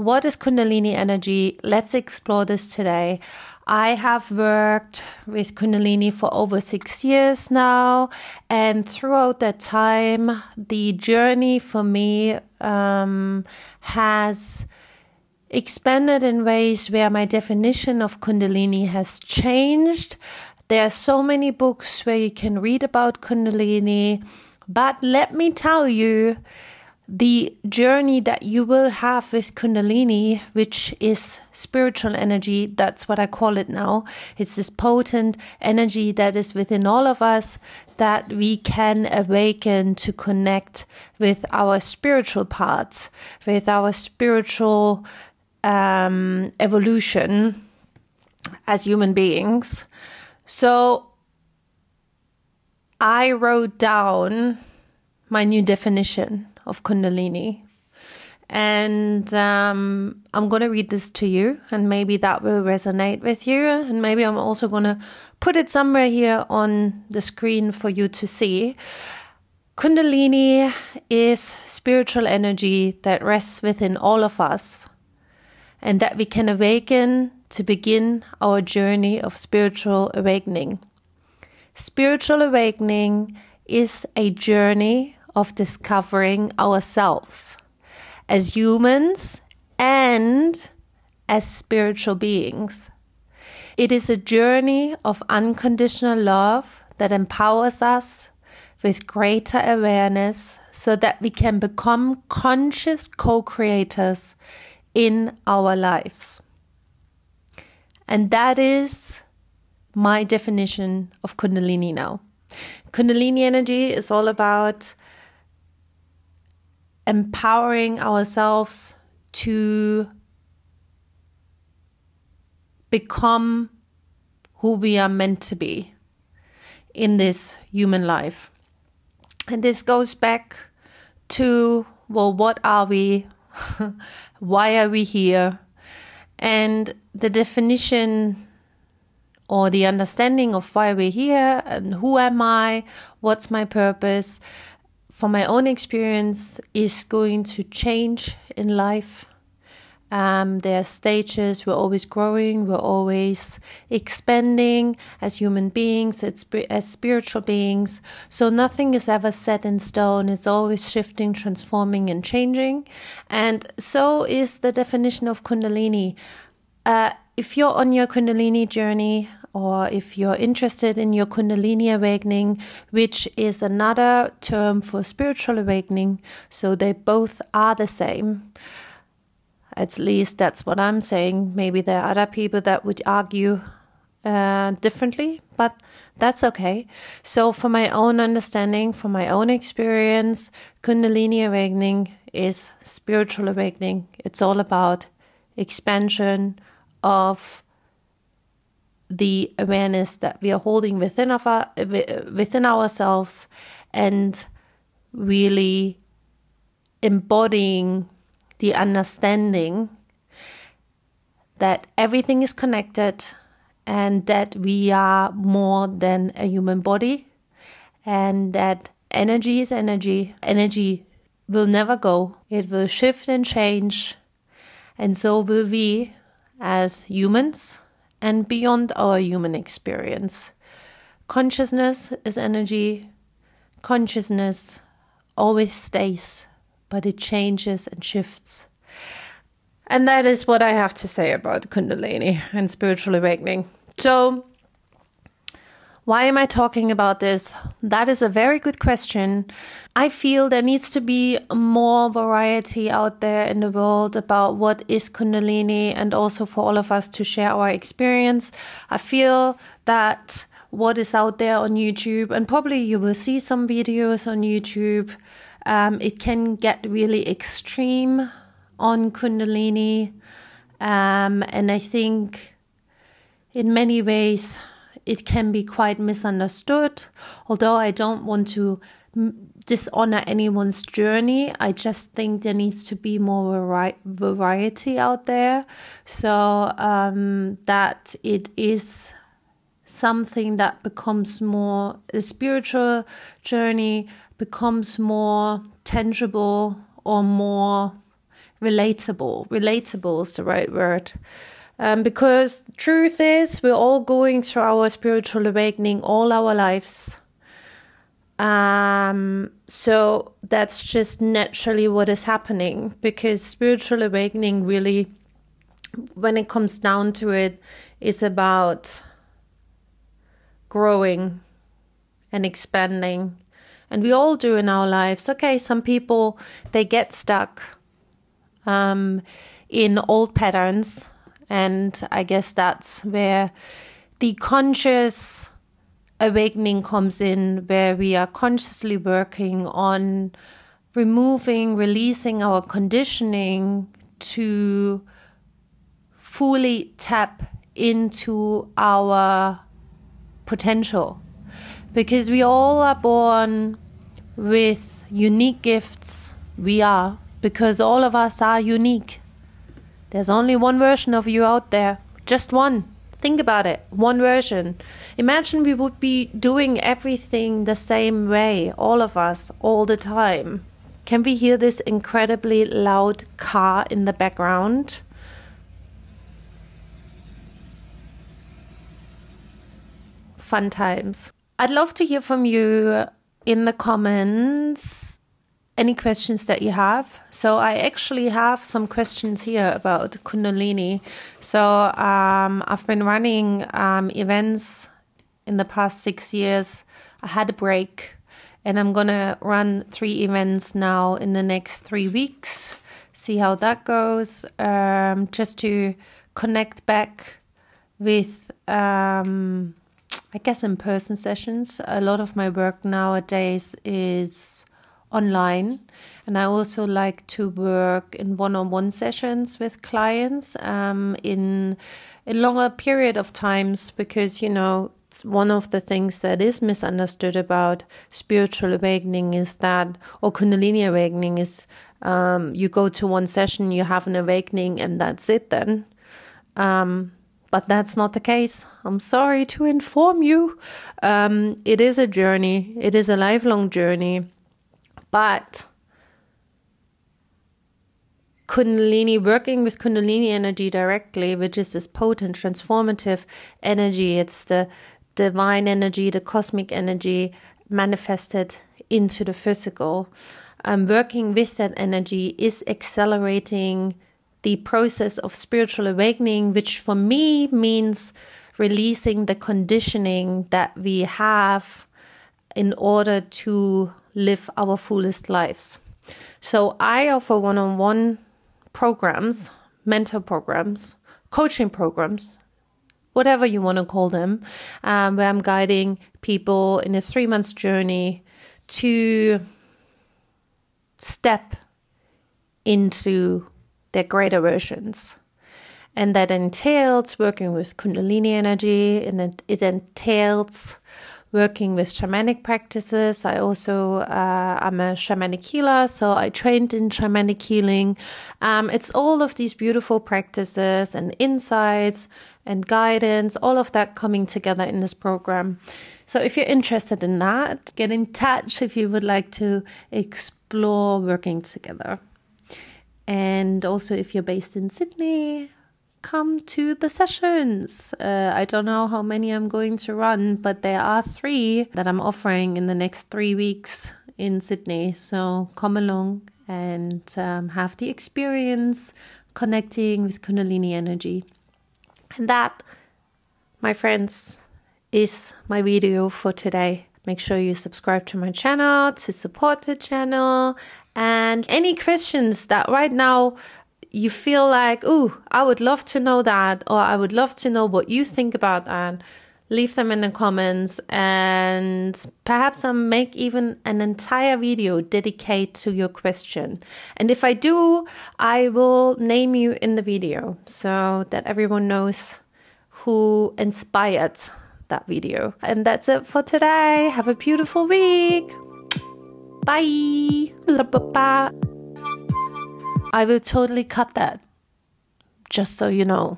what is Kundalini energy? Let's explore this today. I have worked with Kundalini for over 6 years now, and throughout that time, the journey for me has expanded in ways where my definition of Kundalini has changed. There are so many books where you can read about Kundalini, but let me tell you, the journey that you will have with Kundalini, which is spiritual energy, that's what I call it now. It's this potent energy that is within all of us that we can awaken to connect with our spiritual parts, with our spiritual evolution as human beings. So I wrote down my new definition of Kundalini, and I'm going to read this to you, and maybe that will resonate with you, and maybe I'm also going to put it somewhere here on the screen for you to see. Kundalini is spiritual energy that rests within all of us, and that we can awaken to begin our journey of spiritual awakening. Spiritual awakening is a journey of discovering ourselves as humans and as spiritual beings. It is a journey of unconditional love that empowers us with greater awareness so that we can become conscious co-creators in our lives. And that is my definition of Kundalini now. Kundalini energy is all about empowering ourselves to become who we are meant to be in this human life. And this goes back to, well, what are we? Why are we here? And the definition or the understanding of why we're here and who am I, what's my purpose, for my own experience, is going to change in life. There are stages, we're always growing, we're always expanding as human beings, as spiritual beings. So nothing is ever set in stone. It's always shifting, transforming, and changing. And so is the definition of Kundalini. If you're on your Kundalini journey, or if you're interested in your Kundalini awakening, which is another term for spiritual awakening, so they both are the same. At least that's what I'm saying. Maybe there are other people that would argue differently, but that's okay. So for my own understanding, for my own experience, Kundalini awakening is spiritual awakening. It's all about expansion of the awareness that we are holding within ourselves, and really embodying the understanding that everything is connected and that we are more than a human body, and that energy is energy. Energy will never go. It will shift and change, and so will we as humans and beyond our human experience. Consciousness is energy. Consciousness always stays, but it changes and shifts. And that is what I have to say about Kundalini and spiritual awakening. So, why am I talking about this? That is a very good question. I feel there needs to be more variety out there in the world about what is Kundalini, and also for all of us to share our experience. I feel that what is out there on YouTube, and probably you will see some videos on YouTube, it can get really extreme on Kundalini. And I think in many ways it can be quite misunderstood. Although I don't want to dishonor anyone's journey, I just think there needs to be more variety out there, so that it is something that becomes more, a spiritual journey becomes more tangible or more relatable. Relatable is the right word. Because truth is, we're all going through our spiritual awakening all our lives. So that's just naturally what is happening, because spiritual awakening really, when it comes down to it, is about growing and expanding. And we all do in our lives. Okay, some people, they get stuck in old patterns. And I guess that's where the conscious awakening comes in, where we are consciously working on removing, releasing our conditioning to fully tap into our potential. Because we all are born with unique gifts. We are, because all of us are unique. There's only one version of you out there, just one. Think about it, one version. Imagine we would be doing everything the same way, all of us, all the time. Can we hear this incredibly loud car in the background? Fun times. I'd love to hear from you in the comments. Any questions that you have. So I actually have some questions here about Kundalini. So I've been running events in the past 6 years. I had a break, and I'm gonna run 3 events now in the next 3 weeks. See how that goes. Just to connect back with, I guess, in-person sessions. A lot of my work nowadays is online, and I also like to work in one-on-one sessions with clients in a longer period of times, because it's one of the things that is misunderstood about spiritual awakening is that, or Kundalini awakening is, you go to one session, you have an awakening, and that's it then. But that's not the case. I'm sorry to inform you. It is a journey. It is a lifelong journey. But Kundalini, working with Kundalini energy directly, which is this potent, transformative energy, it's the divine energy, the cosmic energy manifested into the physical. Working with that energy is accelerating the process of spiritual awakening, which for me means releasing the conditioning that we have in order to live our fullest lives. So I offer one-on-one programs, mentor programs, coaching programs, whatever you want to call them, where I'm guiding people in a 3-month journey to step into their greater versions. And that entails working with Kundalini energy, and it entails working with shamanic practices. I also, I'm a shamanic healer, so I trained in shamanic healing. It's all of these beautiful practices and insights and guidance, all of that coming together in this program. So if you're interested in that, get in touch if you would like to explore working together. And also if you're based in Sydney, come to the sessions. I don't know how many I'm going to run, but there are 3 that I'm offering in the next 3 weeks in Sydney. So come along and have the experience connecting with Kundalini energy. And that, my friends, is my video for today. Make sure you subscribe to my channel to support the channel. And any questions that right now you feel like, ooh, I would love to know that, or I would love to know what you think about that, leave them in the comments, and perhaps I'll make even an entire video dedicated to your question. And if I do, I will name you in the video so that everyone knows who inspired that video. And that's it for today. Have a beautiful week. Bye. I will totally cut that, just so you know.